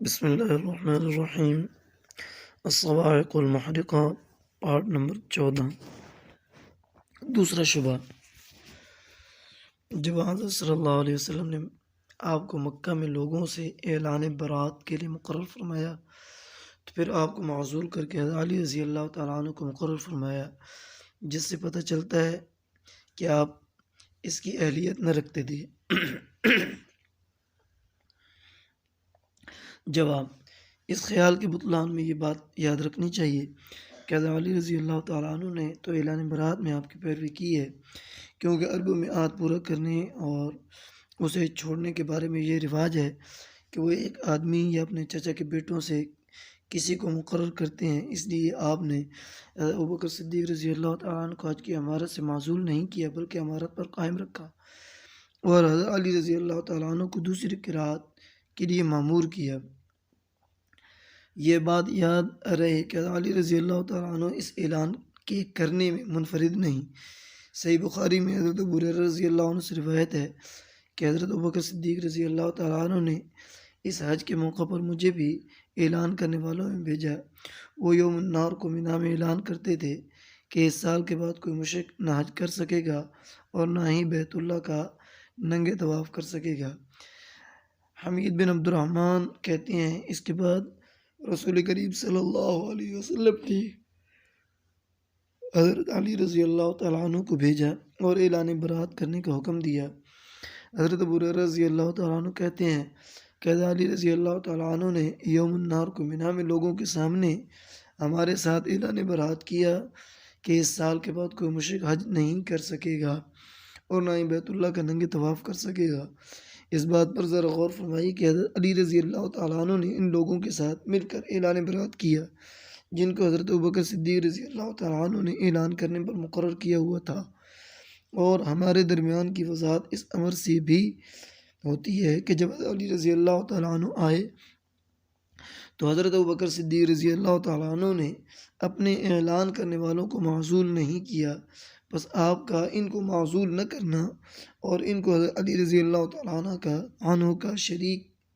بسم اللہ الرحمن الرحیم۔ الصواعق المحرقہ، پارٹ نمبر 14۔ دوسرا شبہ، جب حضرت صلی اللہ علیہ وسلم نے آپ کو مکہ میں لوگوں سے اعلان برات کے لیے مقرر فرمایا تو پھر آپ کو معزول کر کے حضرت علی رضی اللہ تعالیٰ عنہ کو مقرر فرمایا، جس سے پتہ چلتا ہے کہ آپ اس کی اہلیت نہ رکھتے تھے۔ جواب، اس خیال کے بطلان میں یہ بات یاد رکھنی چاہیے کہ حضرت علی رضی اللہ تعالیٰ عنہ نے تو اعلان برات میں آپ کی پیروی کی ہے، کیونکہ عربوں میں عہد پورا کرنے اور اسے چھوڑنے کے بارے میں یہ رواج ہے کہ وہ ایک آدمی یا اپنے چچا کے بیٹوں سے کسی کو مقرر کرتے ہیں۔ اس لیے آپ نے ابوبکر صدیق رضی اللہ تعالیٰ عنہ کو حج کی امارت سے معزول نہیں کیا، بلکہ امارت پر قائم رکھا، اور حضرت علی رضی اللہ تعالیٰ عنہ کو دوسری قرات کے لیے مامور کیا۔ یہ بات یاد رہے کہ حضرت علی رضی اللہ تعالیٰ عنہ اس اعلان کے کرنے میں منفرد نہیں۔ صحیح بخاری میں حضرت ابو ہریرہ رضی اللہ عنہ سے روایت ہے کہ حضرت ابوبکر صدیق رضی اللہ تعالیٰ عنہ نے اس حج کے موقع پر مجھے بھی اعلان کرنے والوں میں بھیجا۔ وہ یوم النحر کو مینا میں اعلان کرتے تھے کہ اس سال کے بعد کوئی مشرک نہ حج کر سکے گا اور نہ ہی بیت اللہ کا ننگے طواف کر سکے گا۔ حمید بن عبد الرحمن کہتے ہیں، اس کے بعد رسول کریم صلی اللہ علیہ وسلم نے حضرت علی رضی اللہ تعالیٰ عنہ کو بھیجا اور اعلان برات کرنے کا حکم دیا۔ حضرت ابو ہریرہ رضی اللہ تعالیٰ عنہ کہتے ہیں کہ حضرت علی رضی اللہ تعالیٰ عنہ نے یوم النحر کو مینا میں لوگوں کے سامنے ہمارے ساتھ اعلان برات کیا کہ اس سال کے بعد کوئی مشرک حج نہیں کر سکے گا اور نہ ہی بیت اللہ کا ننگے طواف کر سکے گا۔ اس بات پر ذرا غور فرمائیے کہ حضرت علی رضی اللہ تعالیٰ عنہ نے ان لوگوں کے ساتھ مل کر اعلان برات کیا جن کو حضرت ابوبکر صدیق رضی اللہ تعالیٰ عنہ نے اعلان کرنے پر مقرر کیا ہوا تھا، اور ہمارے درمیان کی وضاحت اس امر سے بھی ہوتی ہے کہ جب حضرت علی رضی اللہ تعالیٰ عنہ آئے تو حضرت ابوبکر صدیق رضی اللہ تعالیٰ عنہ نے اپنے اعلان کرنے والوں کو معزول نہیں کیا، بس آپ کا ان کو معزول نہ کرنا اور ان کو حضرت علی رضی اللہ تعالیٰ عنہ کا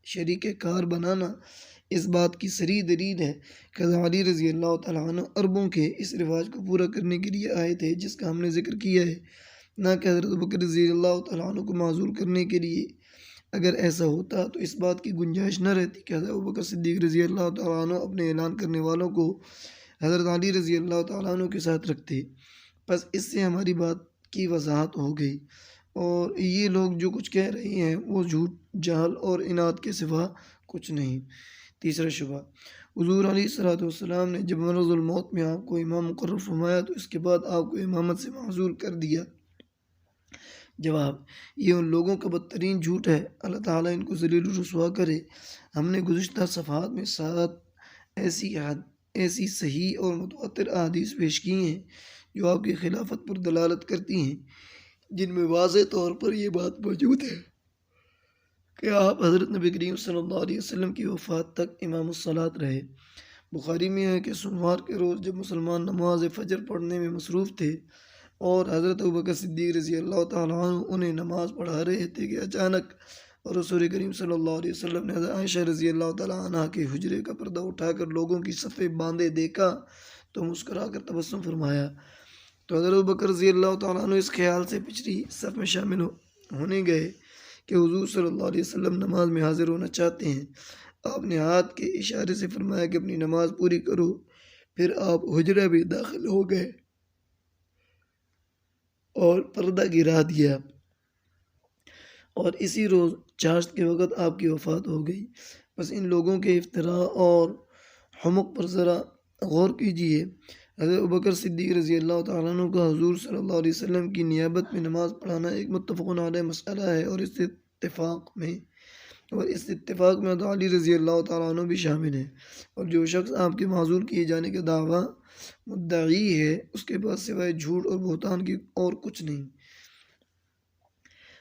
شریک کار بنانا اس بات کی صریح دلیل ہے کہ حضرت علی رضی اللہ تعالیٰ عنہ عربوں کے اس رواج کو پورا کرنے کے لیے آئے تھے جس کا ہم نے ذکر کیا ہے، نہ کہ حضرت ابوبکر رضی اللہ تعالیٰ عنہ کو معزول کرنے کے لیے۔ اگر ایسا ہوتا تو اس بات کی گنجائش نہ رہتی کہ حضرت ابوبکر صدیق رضی اللہ تعالیٰ عنہ اپنے اعلان کرنے والوں کو حضرت علی رضی اللہ تعالیٰ عنہ کے ساتھ رکھتے۔ بس اس سے ہماری بات کی وضاحت ہو گئی، اور یہ لوگ جو کچھ کہہ رہے ہیں وہ جھوٹ، جہل اور اناد کے سوا کچھ نہیں۔ تیسرا شبہ، حضور علیہ الصلوۃ والسلام نے جب مرض الموت میں آپ کو امام مقرر فرمایا تو اس کے بعد آپ کو امامت سے معزول کر دیا۔ جواب، یہ ان لوگوں کا بدترین جھوٹ ہے، اللہ تعالیٰ ان کو ذلیل و رسوا کرے۔ ہم نے گزشتہ صفحات میں 7 ایسی صحیح اور متواتر احادیث پیش کی ہیں جو آپ کی خلافت پر دلالت کرتی ہیں، جن میں واضح طور پر یہ بات موجود ہے کہ آپ حضرت نبی کریم صلی اللہ علیہ وسلم کی وفات تک امام الصلاۃ رہے۔ بخاری میں ہے کہ سوموار کے روز جب مسلمان نماز فجر پڑھنے میں مصروف تھے اور حضرت ابوبکر صدیق رضی اللہ تعالیٰ عنہ انہیں نماز پڑھا رہے تھے کہ اچانک رسول کریم صلی اللہ علیہ وسلم نے حضرت عائشہ رضی اللہ تعالیٰ عنہ کے حجرے کا پردہ اٹھا کر لوگوں کی صفیں باندھے دیکھا تو مسکرا کر تبسم فرمایا، تو حضرت ابوبکر رضی اللہ تعالیٰ عنہ اس خیال سے پچھلی صف میں شامل ہونے گئے کہ حضور صلی اللہ علیہ وسلم نماز میں حاضر ہونا چاہتے ہیں۔ آپ نے ہاتھ کے اشارے سے فرمایا کہ اپنی نماز پوری کرو، پھر آپ حجرہ میں داخل ہو گئے اور پردہ گرا دیا، اور اسی روز چاشت کے وقت آپ کی وفات ہو گئی۔ بس ان لوگوں کے افتراء اور حمق پر ذرا غور کیجیے۔ حضرت ابوبکر صدیق رضی اللہ تعالیٰ عنہ کا حضور صلی اللہ علیہ وسلم کی نیابت میں نماز پڑھانا ایک متفق علیہ مسئلہ ہے، اور اس اتفاق میں حضرت علی رضی اللہ تعالیٰ عنہ بھی شامل ہیں، اور جو شخص آپ کے معزول کیے جانے کا دعویٰ مدعی ہے اس کے پاس سوائے جھوٹ اور بہتان کی اور کچھ نہیں۔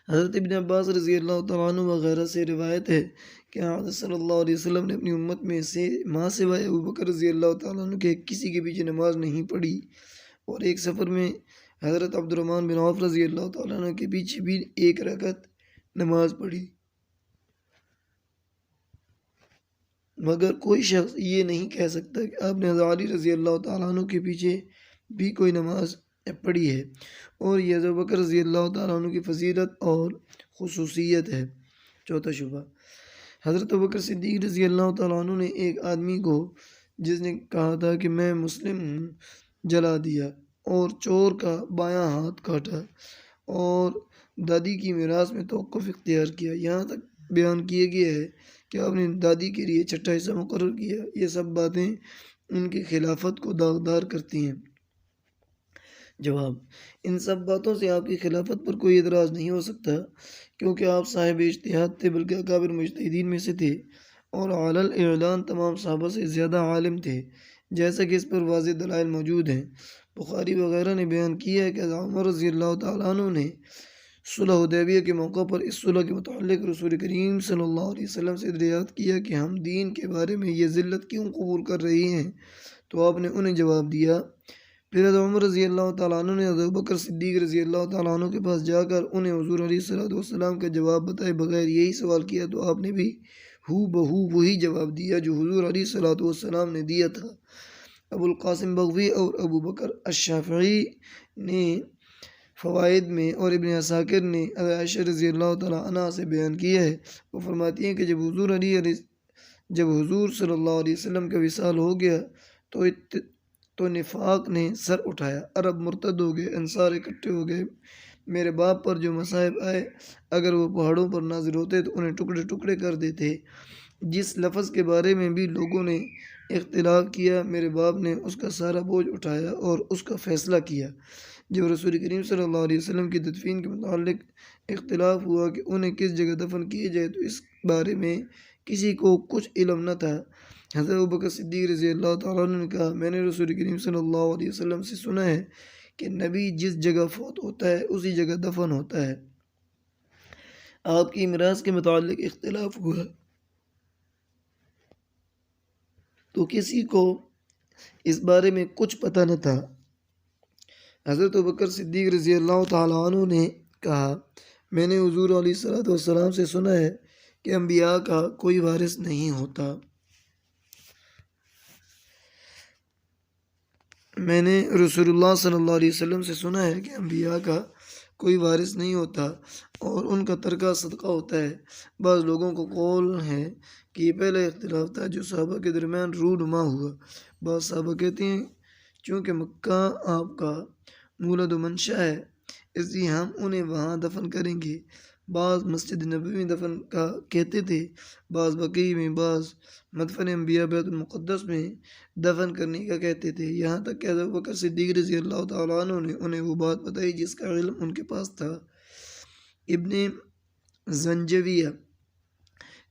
حضرت ابن عباس رضی اللہ تعالیٰ عنہ وغیرہ سے روایت ہے کہ حضرت صلی اللہ علیہ وسلم نے اپنی امت میں سے ماں سوائے ابوبکر رضی اللہ تعالیٰ عنہ کے کسی کے پیچھے نماز نہیں پڑھی، اور ایک سفر میں حضرت عبد الرحمن بن عوف رضی اللہ تعالیٰ عنہ کے پیچھے بھی 1 رکعت نماز پڑھی۔ مگر کوئی شخص یہ نہیں کہہ سکتا کہ آپ نے حضرت علی رضی اللہ تعالیٰ عنہ کے پیچھے بھی کوئی نماز پڑھی ہے، اور یہ حضرت بکر رضی اللہ تعالیٰ عنہ کی فضیلت اور خصوصیت ہے۔ چوتھا شبہ، حضرت بکر صدیق رضی اللہ تعالیٰ عنہ نے ایک آدمی کو جس نے کہا تھا کہ میں مسلم ہوں جلا دیا، اور چور کا بایاں ہاتھ کاٹا، اور دادی کی میراث میں توقف اختیار کیا۔ یہاں تک بیان کیا گیا ہے کہ آپ نے دادی کے لیے چھٹا حصہ مقرر کیا۔ یہ سب باتیں ان کی خلافت کو داغدار کرتی ہیں۔ جواب، ان سب باتوں سے آپ کی خلافت پر کوئی اعتراض نہیں ہو سکتا، کیونکہ آپ صاحب اجتہاد تھے، بلکہ اکابر مجتہدین میں سے تھے، اور علی الاعلان تمام صحابہ سے زیادہ عالم تھے، جیسا کہ اس پر واضح دلائل موجود ہیں۔ بخاری وغیرہ نے بیان کیا ہے کہ حضرت عمر رضی اللہ تعالیٰ عنہ نے صلح حدیبیہ کے موقع پر اس صلح کے متعلق رسول کریم صلی اللہ علیہ وسلم سے دریافت کیا کہ ہم دین کے بارے میں یہ ذلت کیوں قبول کر رہے ہیں، تو آپ نے انہیں جواب دیا۔ پھر حضرت عمر رضی اللہ تعالیٰ عنہ نے حضرت بکر صدیق رضی اللہ تعالیٰ عنہ کے پاس جا کر انہیں حضور علیہ الصلوۃ والسلام کا جواب بتائے بغیر یہی سوال کیا، تو آپ نے بھی ہو بہو وہی جواب دیا جو حضور علیہ الصلوۃ والسلام نے دیا تھا۔ ابو القاسم بغوی اور ابو بکر الشافعی نے فوائد میں اور ابن عساکر نے حضرت عائشہ رضی اللہ تعالیٰ عنہ سے بیان کیا ہے، وہ فرماتی ہیں کہ جب حضور صلی اللہ علیہ وسلم کا وصال ہو گیا تو نفاق نے سر اٹھایا، عرب مرتد ہو گئے، انصار اکٹھے ہو گئے، میرے باپ پر جو مصائب آئے اگر وہ پہاڑوں پر نازل ہوتے تو انہیں ٹکڑے ٹکڑے کر دیتے۔ جس لفظ کے بارے میں بھی لوگوں نے اختلاف کیا، میرے باپ نے اس کا سارا بوجھ اٹھایا اور اس کا فیصلہ کیا۔ جب رسول کریم صلی اللہ علیہ وسلم کی تدفین کے متعلق اختلاف ہوا کہ انہیں کس جگہ دفن کیے جائے، تو اس بارے میں کسی کو کچھ علم نہ تھا۔ حضرت ابوبکر صدیق رضی اللہ تعالیٰ عنہ نے کہا، میں نے رسول کریم صلی اللہ علیہ وسلم سے سنا ہے کہ نبی جس جگہ فوت ہوتا ہے اسی جگہ دفن ہوتا ہے۔ آپ کی میراث کے متعلق اختلاف ہوا تو کسی کو اس بارے میں کچھ پتہ نہ تھا۔ حضرت ابوبکر صدیق رضی اللہ تعالیٰ عنہ نے کہا، میں نے حضور علیہ الصلوۃ والسلام سے سنا ہے کہ انبیاء کا کوئی وارث نہیں ہوتا۔ میں نے رسول اللہ صلی اللہ علیہ وسلم سے سنا ہے کہ انبیاء کا کوئی وارث نہیں ہوتا اور ان کا ترکہ صدقہ ہوتا ہے۔ بعض لوگوں کو قول ہے کہ یہ پہلا اختلاف تھا جو صحابہ کے درمیان رونما ہوا۔ بعض صحابہ کہتے ہیں چونکہ مکہ آپ کا مولد و منشا ہے اس لیے ہم انہیں وہاں دفن کریں گے۔ بعض مسجد نبوی میں دفن کا کہتے تھے، بعض بقیع میں، بعض مدفن انبیاء بیت المقدس میں دفن کرنے کا کہتے تھے، یہاں تک کہ حضرت بکر صدیق رضی اللہ تعالیٰ عنہ نے انہیں وہ بات بتائی جس کا علم ان کے پاس تھا۔ ابن زنجویہ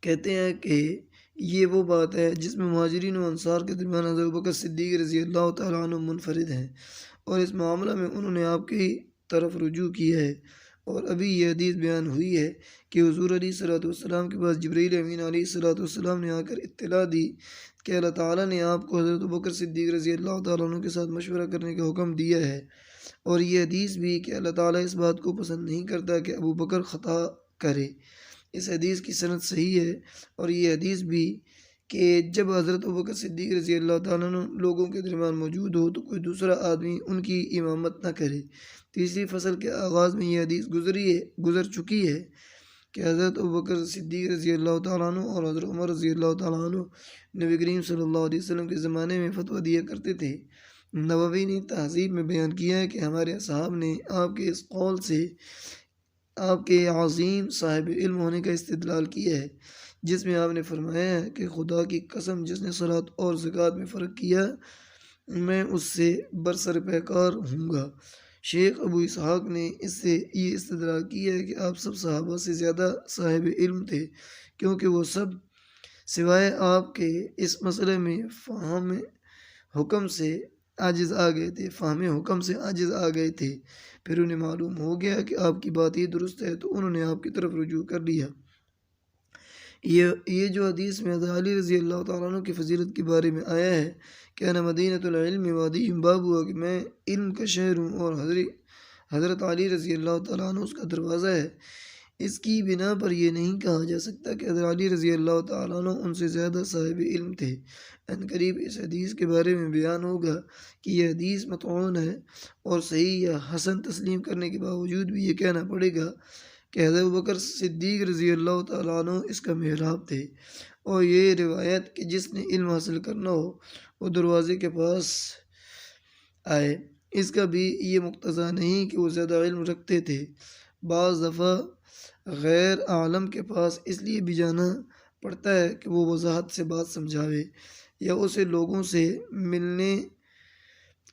کہتے ہیں کہ یہ وہ بات ہے جس میں مہاجرین و انصار کے درمیان حضرت بکر صدیق رضی اللہ تعالیٰ عنہ منفرد ہیں، اور اس معاملہ میں انہوں نے آپ کی طرف رجوع کیا ہے۔ اور ابھی یہ حدیث بیان ہوئی ہے کہ حضور علیہ الصلوۃ والسلام کے پاس جبرائیل امین علیہ الصلوۃ والسلام نے آ کر اطلاع دی کہ اللہ تعالیٰ نے آپ کو حضرت بکر صدیق رضی اللہ تعالیٰ عنہ کے ساتھ مشورہ کرنے کا حکم دیا ہے، اور یہ حدیث بھی کہ اللہ تعالیٰ اس بات کو پسند نہیں کرتا کہ ابو بکر خطا کرے۔ اس حدیث کی سند صحیح ہے، اور یہ حدیث بھی کہ جب حضرت ابوبکر صدیق رضی اللہ تعالیٰ عنہ لوگوں کے درمیان موجود ہو تو کوئی دوسرا آدمی ان کی امامت نہ کرے۔ تیسری فصل کے آغاز میں یہ حدیث گزر چکی ہے کہ حضرت ابوبکر صدیق رضی اللہ تعالیٰ عنہ اور حضرت عمر رضی اللہ تعالیٰ عنہ نبی کریم صلی اللہ علیہ وسلم کے زمانے میں فتویٰ دیا کرتے تھے۔ نووی نے تہذیب میں بیان کیا ہے کہ ہمارے اصحاب نے آپ کے اس قول سے آپ کے عظیم صاحب علم ہونے کا استدلال کیا ہے، جس میں آپ نے فرمایا ہے کہ خدا کی قسم جس نے صلاۃ اور زکوٰۃ میں فرق کیا میں اس سے برسر پیکار ہوں گا۔ شیخ ابو اسحاق نے اس سے یہ استدلال کیا ہے کہ آپ سب صحابہ سے زیادہ صاحب علم تھے، کیونکہ وہ سب سوائے آپ کے اس مسئلے میں فہم حکم سے عاجز آ گئے تھے۔ پھر انہیں معلوم ہو گیا کہ آپ کی بات ہی درست ہے تو انہوں نے آپ کی طرف رجوع کر لیا۔ یہ جو حدیث میں حضرت علی رضی اللہ تعالیٰ عنہ کی فضیلت کے بارے میں آیا ہے کہ انا مدینۃ العلم وادی باب ہوا کہ میں علم کا شہر ہوں اور حضرت علی رضی اللہ تعالیٰ عنہ اس کا دروازہ ہے، اس کی بنا پر یہ نہیں کہا جا سکتا کہ حضرت علی رضی اللہ تعالیٰ عنہ ان سے زیادہ صاحب علم تھے۔ عنقریب اس حدیث کے بارے میں بیان ہوگا کہ یہ حدیث مطعون ہے، اور صحیح یا حسن تسلیم کرنے کے باوجود بھی یہ کہنا پڑے گا کہ حضرت ابوبکر صدیق رضی اللہ تعالیٰ عنہ اس کا محراب تھے، اور یہ روایت کہ جس نے علم حاصل کرنا ہو وہ دروازے کے پاس آئے، اس کا بھی یہ مقتضا نہیں کہ وہ زیادہ علم رکھتے تھے۔ بعض دفعہ غیر عالم کے پاس اس لیے بھی جانا پڑتا ہے کہ وہ وضاحت سے بات سمجھاوے، یا اسے لوگوں سے ملنے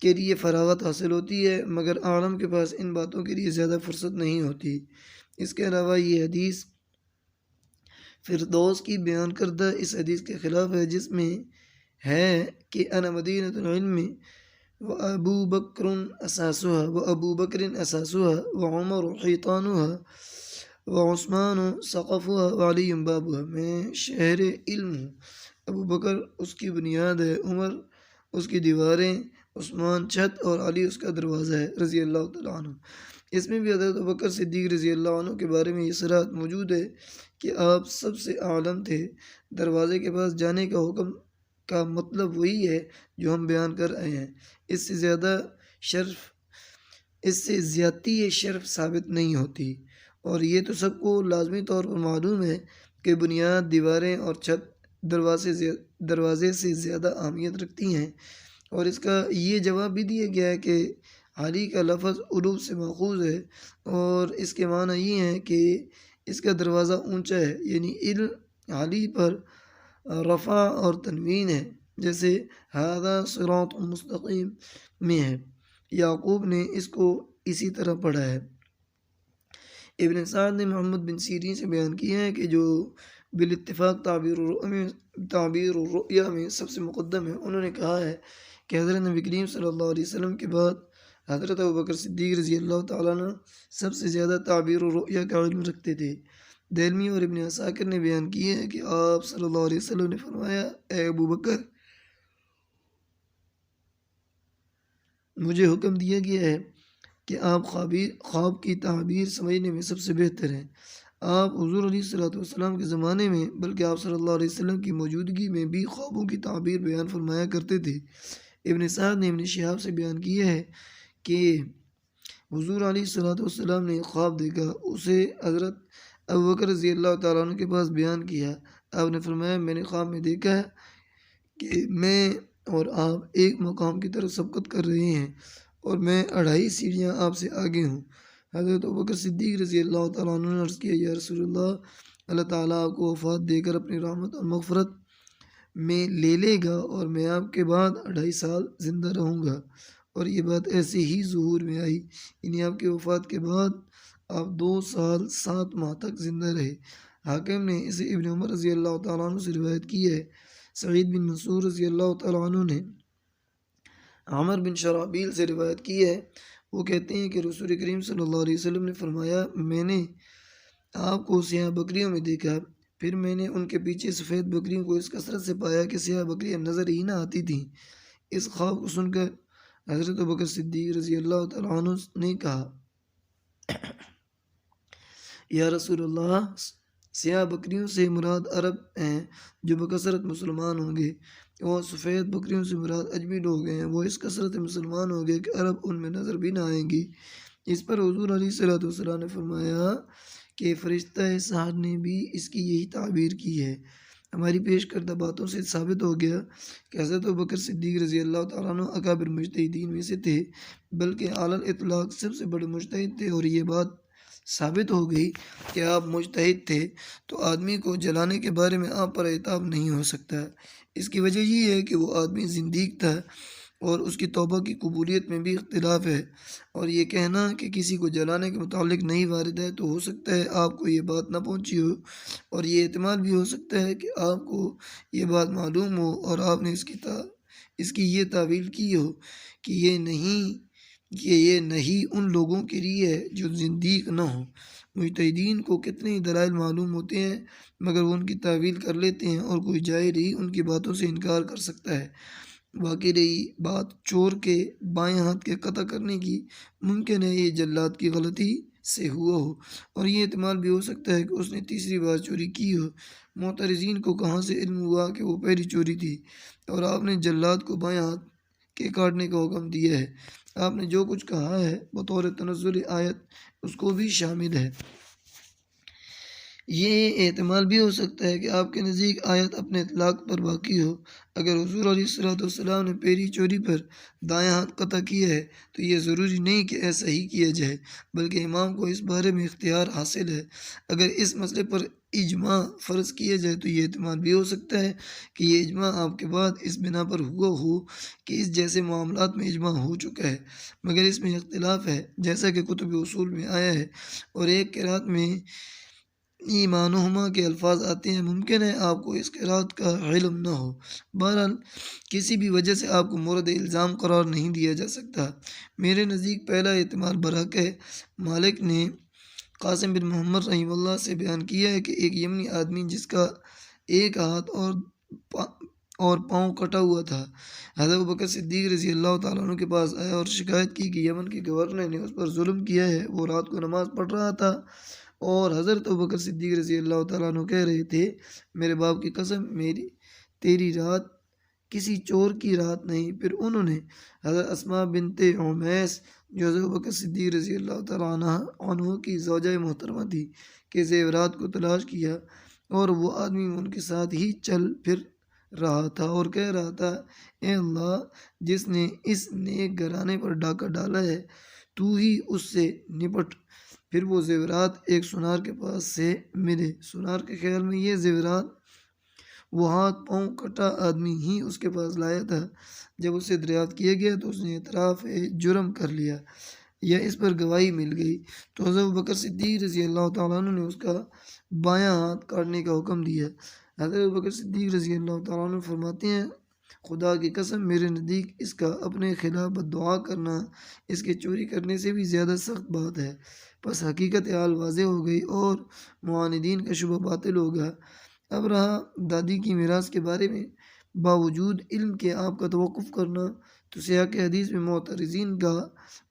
کے لیے فراغت حاصل ہوتی ہے، مگر عالم کے پاس ان باتوں کے لیے زیادہ فرصت نہیں ہوتی۔ اس کے علاوہ یہ حدیث فردوس کی بیان کردہ اس حدیث کے خلاف ہے جس میں ہے کہ انا مدینۃ العلم وابو بکر اساسها وابو بکر اساسها وعمر حیطانها وعثمان سقفها وعلی بابها، میں شہر علم ہوں، ابو بکر اس کی بنیاد ہے، عمر اس کی دیواریں، عثمان چھت، اور علی اس کا دروازہ ہے رضی اللہ تعالیٰ عنہ۔ اس میں بھی حضرت ابوبکر صدیق رضی اللہ عنہ کے بارے میں یہ صراحت موجود ہے کہ آپ سب سے عالم تھے۔ دروازے کے پاس جانے کا حکم کا مطلب وہی ہے جو ہم بیان کر رہے ہیں، اس سے زیادتی شرف ثابت نہیں ہوتی، اور یہ تو سب کو لازمی طور پر معلوم ہے کہ بنیاد، دیواریں اور چھت دروازے سے زیادہ اہمیت رکھتی ہیں، اور اس کا یہ جواب بھی دیا گیا ہے کہ علی کا لفظ علو سے ماخوذ ہے، اور اس کے معنی یہ ہیں کہ اس کا دروازہ اونچا ہے، یعنی علم علی پر رفع اور تنوین ہے، جیسے ھذا صراط مستقیم میں ہے۔ یعقوب نے اس کو اسی طرح پڑھا ہے۔ ابن سعد نے محمد بن سیرین سے بیان کیا ہے کہ جو بالاتفاق تعبیر الرؤیا میں سب سے مقدم ہے، انہوں نے کہا ہے کہ حضرت نبی کریم صلی اللہ علیہ وسلم کے بعد حضرت ابوبکر صدیق رضی اللہ تعالیٰ عنہ سب سے زیادہ تعبیر الرؤیا کا علم رکھتے تھے۔ دہلوی اور ابن عساکر نے بیان کیے ہیں کہ آپ صلی اللہ علیہ وسلم نے فرمایا، اے ابو بکر، مجھے حکم دیا گیا ہے کہ آپ خواب کی تعبیر سمجھنے میں سب سے بہتر ہیں۔ آپ حضور علیہ الصلوۃ والسلام کے زمانے میں بلکہ آپ صلی اللہ علیہ وسلم کی موجودگی میں بھی خوابوں کی تعبیر بیان فرمایا کرتے تھے۔ ابن سعد نے ابن شہاب سے بیان کیا ہے کہ حضور علیہ الصلوۃ والسلام نے خواب دیکھا، اسے حضرت ابوبکر رضی اللہ تعالیٰ عنہ کے پاس بیان کیا۔ آپ نے فرمایا، میں نے خواب میں دیکھا کہ میں اور آپ ایک مقام کی طرف سبقت کر رہے ہیں، اور میں 2.5 سیڑھیاں آپ سے آگے ہوں۔ حضرت ابوبکر صدیق رضی اللہ تعالیٰ عنہ نے عرض کیا، یا رسول اللہ، اللہ تعالیٰ آپ کو وفات دے کر اپنی رحمت اور مغفرت میں لے گا، اور میں آپ کے بعد 2.5 سال زندہ رہوں گا۔ اور یہ بات ایسے ہی ظہور میں آئی، یعنی آپ کی وفات کے بعد آپ 2 سال 7 ماہ تک زندہ رہے۔ حاکم نے اسے ابن عمر رضی اللہ تعالیٰ عنہ سے روایت کی ہے۔ سعید بن منصور رضی اللہ تعالیٰ عنہ نے عمر بن شرحبیل سے روایت کی ہے، وہ کہتے ہیں کہ رسول کریم صلی اللہ علیہ وسلم نے فرمایا، میں نے آپ کو سیاہ بکریوں میں دیکھا، پھر میں نے ان کے پیچھے سفید بکریوں کو اس کثرت سے پایا کہ سیاہ بکریاں نظر ہی نہ آتی تھیں۔ اس خواب کو سن کر حضرت ابوبکر صدیق رضی اللہ تعالیٰ عنہ نے کہا، یا رسول اللہ، سیاہ بکریوں سے مراد عرب ہیں جو بکثرت مسلمان ہوں گے، اور سفید بکریوں سے مراد اجمی لوگ ہیں، وہ اس کثرت مسلمان ہوں گے کہ عرب ان میں نظر بھی نہ آئیں گی۔ اس پر حضور علیہ الصلوۃ والسلام نے فرمایا کہ فرشتہ سحر نے بھی اس کی یہی تعبیر کی ہے۔ ہماری پیش کردہ باتوں سے ثابت ہو گیا کہ حضرت ابوبکر صدیق رضی اللہ تعالیٰ عنہ اکابر مجتہدین میں سے تھے، بلکہ علی الاطلاق سب سے بڑے مجتہد تھے، اور یہ بات ثابت ہو گئی کہ آپ مجتہد تھے تو آدمی کو جلانے کے بارے میں آپ پر عتاب نہیں ہو سکتا۔ اس کی وجہ یہ ہے کہ وہ آدمی زندیق تھا، اور اس کی توبہ کی قبولیت میں بھی اختلاف ہے، اور یہ کہنا کہ کسی کو جلانے کے متعلق نہیں وارد ہے، تو ہو سکتا ہے آپ کو یہ بات نہ پہنچی ہو، اور یہ احتمال بھی ہو سکتا ہے کہ آپ کو یہ بات معلوم ہو اور آپ نے اس کی یہ تعویل کی ہو کہ یہ نہیں ان لوگوں کے لیے ہے جو زندیق نہ ہوں۔ مجتہدین کو کتنے ہی دلائل معلوم ہوتے ہیں، مگر وہ ان کی تعویل کر لیتے ہیں، اور کوئی جاہل ہی ان کی باتوں سے انکار کر سکتا ہے۔ باقی رہی بات چور کے بائیں ہاتھ کے قطع کرنے کی، ممکن ہے یہ جلات کی غلطی سے ہوا ہو، اور یہ احتمال بھی ہو سکتا ہے کہ اس نے تیسری بار چوری کی ہو۔ معترضین کو کہاں سے علم ہوا کہ وہ پہلی چوری تھی، اور آپ نے جلاد کو بائیں ہاتھ کے کاٹنے کا حکم دیا ہے۔ آپ نے جو کچھ کہا ہے بطور تنزل آیت اس کو بھی شامل ہے۔ یہ احتمال بھی ہو سکتا ہے کہ آپ کے نزدیک آیت اپنے اطلاق پر باقی ہو۔ اگر حضور علیہ السلام نے پہلی چوری پر دایاں ہاتھ قطع کیا ہے تو یہ ضروری نہیں کہ ایسا ہی کیا جائے، بلکہ امام کو اس بارے میں اختیار حاصل ہے۔ اگر اس مسئلے پر اجماع فرض کیا جائے تو یہ احتمال بھی ہو سکتا ہے کہ یہ اجماع آپ کے بعد اس بنا پر ہوا ہو کہ اس جیسے معاملات میں اجماع ہو چکا ہے، مگر اس میں اختلاف ہے، جیسا کہ کتب اصول میں آیا ہے، اور ایک قرات میں ایمانہما کے الفاظ آتے ہیں۔ ممکن ہے آپ کو اس قرات کا علم نہ ہو۔ بہرحال کسی بھی وجہ سے آپ کو مورد الزام قرار نہیں دیا جا سکتا۔ میرے نزدیک پہلا احتمال برحق ہے۔ مالک نے قاسم بن محمد رحمہ اللہ سے بیان کیا ہے کہ ایک یمنی آدمی جس کا ایک ہاتھ اور پاؤں کٹا ہوا تھا، حضرت ابوبکر صدیق رضی اللہ تعالیٰ عنہ کے پاس آیا اور شکایت کی کہ یمن کے گورنر نے اس پر ظلم کیا ہے۔ وہ رات کو نماز پڑھ رہا تھا اور حضرت ابوبکر صدیق رضی اللہ تعالیٰ عنہ کہہ رہے تھے، میرے باپ کی قسم، تیری رات کسی چور کی رات نہیں۔ پھر انہوں نے حضرت اسماء بنت عمیس جو حضرت ابوبکر صدیق رضی اللہ تعالیٰ عنہ کی زوجہ محترمہ تھی کے زیورات کو تلاش کیا، اور وہ آدمی ان کے ساتھ ہی چل پھر رہا تھا اور کہہ رہا تھا، اے اللہ، جس نے اس نیک گھرانے پر ڈاکہ ڈالا ہے تو ہی اس سے نپٹ۔ پھر وہ زیورات ایک سونار کے پاس سے ملے۔ سونار کے خیال میں یہ زیورات وہ ہاتھ پاؤں کٹا آدمی ہی اس کے پاس لایا تھا۔ جب اسے دریافت کیا گیا تو اس نے اعتراف جرم کر لیا یا اس پر گواہی مل گئی، تو حضرت ابوبکر صدیق رضی اللہ تعالیٰ عنہ نے اس کا بایاں ہاتھ کاٹنے کا حکم دیا۔ حضرت ابوبکر صدیق رضی اللہ تعالیٰ عنہ فرماتے ہیں، خدا کی قسم، میرے نزدیک اس کا اپنے خلاف بددعا کرنا اس کے چوری کرنے سے بھی زیادہ سخت بات ہے۔ پس حقیقت حال واضح ہو گئی اور معاندین کا شبہ باطل ہو گیا۔ اب رہا دادی کی میراث کے بارے میں، باوجود علم کے آپ کا توقف کرنا، تو سیاق حدیث میں معترضین کا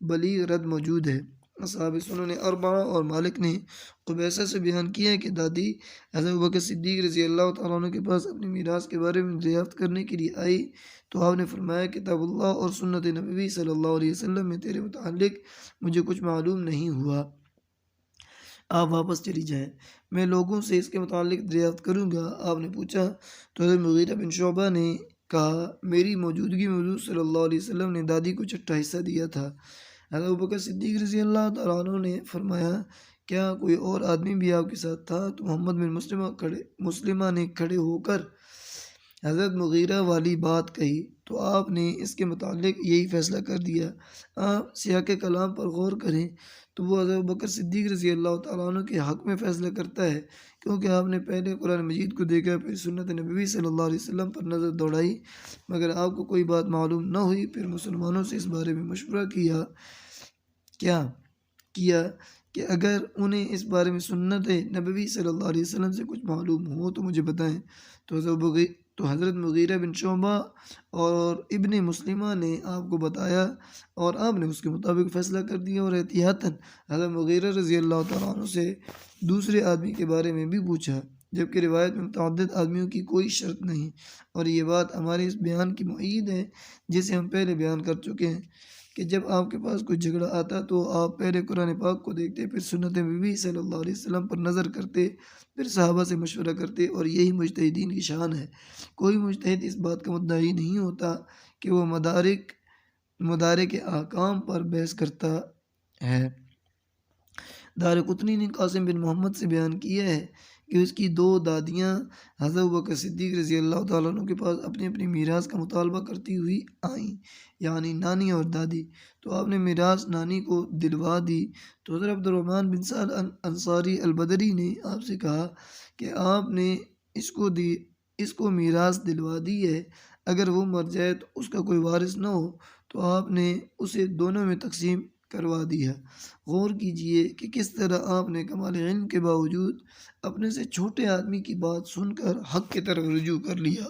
بلیغ رد موجود ہے۔ اصحاب سنن اربعہ اور مالک نے قبیصہ سے بیان کیا ہے کہ دادی حضرت ابوبکر صدیق رضی اللہ تعالیٰ عنہ کے پاس اپنی میراث کے بارے میں دریافت کرنے کے لیے آئی تو آپ نے فرمایا، کتاب اللہ اور سنت نبوی صلی اللہ علیہ وسلم میں تیرے متعلق مجھے کچھ معلوم نہیں ہوا، آپ واپس چلی جائیں، میں لوگوں سے اس کے متعلق دریافت کروں گا۔ آپ نے پوچھا تو حضرت مغیرہ بن شعبہ نے کہا، میری موجودگی میں حضور صلی اللہ علیہ وسلم نے دادی کو چھٹا حصہ دیا تھا۔ حضرت ابوبکر صدیق رضی اللہ تعالیٰ عنہ نے فرمایا، کیا کوئی اور آدمی بھی آپ کے ساتھ تھا؟ تو محمد بن مسلمہ نے کھڑے ہو کر حضرت مغیرہ والی بات کہی تو آپ نے اس کے متعلق یہی فیصلہ کر دیا۔ آپ سیاق کلام پر غور کریں تو وہ حضرت ابوبکر صدیق رضی اللہ تعالیٰ عنہ کے حق میں فیصلہ کرتا ہے، کیونکہ آپ نے پہلے قرآن مجید کو دیکھا، پھر سنت نبوی صلی اللہ علیہ وسلم پر نظر دوڑائی، مگر آپ کو کوئی بات معلوم نہ ہوئی۔ پھر مسلمانوں سے اس بارے میں مشورہ کیا کہ اگر انہیں اس بارے میں سنت نبوی صلی اللہ علیہ وسلم سے کچھ معلوم ہو تو مجھے بتائیں۔ تو حضرت مغیرہ بن شعبہ اور ابن مسلمہ نے آپ کو بتایا اور آپ نے اس کے مطابق فیصلہ کر دیا، اور احتیاطاً حضرت مغیرہ رضی اللہ تعالیٰ عنہ سے دوسرے آدمی کے بارے میں بھی پوچھا، جبکہ روایت میں متعدد آدمیوں کی کوئی شرط نہیں، اور یہ بات ہمارے اس بیان کی معید ہے جسے ہم پہلے بیان کر چکے ہیں کہ جب آپ کے پاس کوئی جھگڑا آتا تو آپ پہلے قرآن پاک کو دیکھتے، پھر سنت نبوی صلی اللہ علیہ وسلم پر نظر کرتے، پھر صحابہ سے مشورہ کرتے، اور یہی مجتہدین کی شان ہے۔ کوئی مجتہد اس بات کا مدعی نہیں ہوتا کہ وہ مدارک احکام پر بحث کرتا ہے۔ دارقطنی نے قاسم بن محمد سے بیان کیا ہے کہ اس کی دو دادیاں حضرت ابوبکر صدیق رضی اللہ تعالیٰ عنہ کے پاس اپنی اپنی میراث کا مطالبہ کرتی ہوئی آئیں، یعنی نانی اور دادی، تو آپ نے میراث نانی کو دلوا دی۔ تو حضرت عبد الرحمن بن سعد انصاری البدری نے آپ سے کہا کہ آپ نے اس کو میراث دلوا دی ہے، اگر وہ مر جائے تو اس کا کوئی وارث نہ ہو تو آپ نے اسے دونوں میں تقسیم کروا دیا۔ غور کیجئے کہ کس طرح آپ نے کمال علم کے باوجود اپنے سے چھوٹے آدمی کی بات سن کر حق کی طرف رجوع کر لیا۔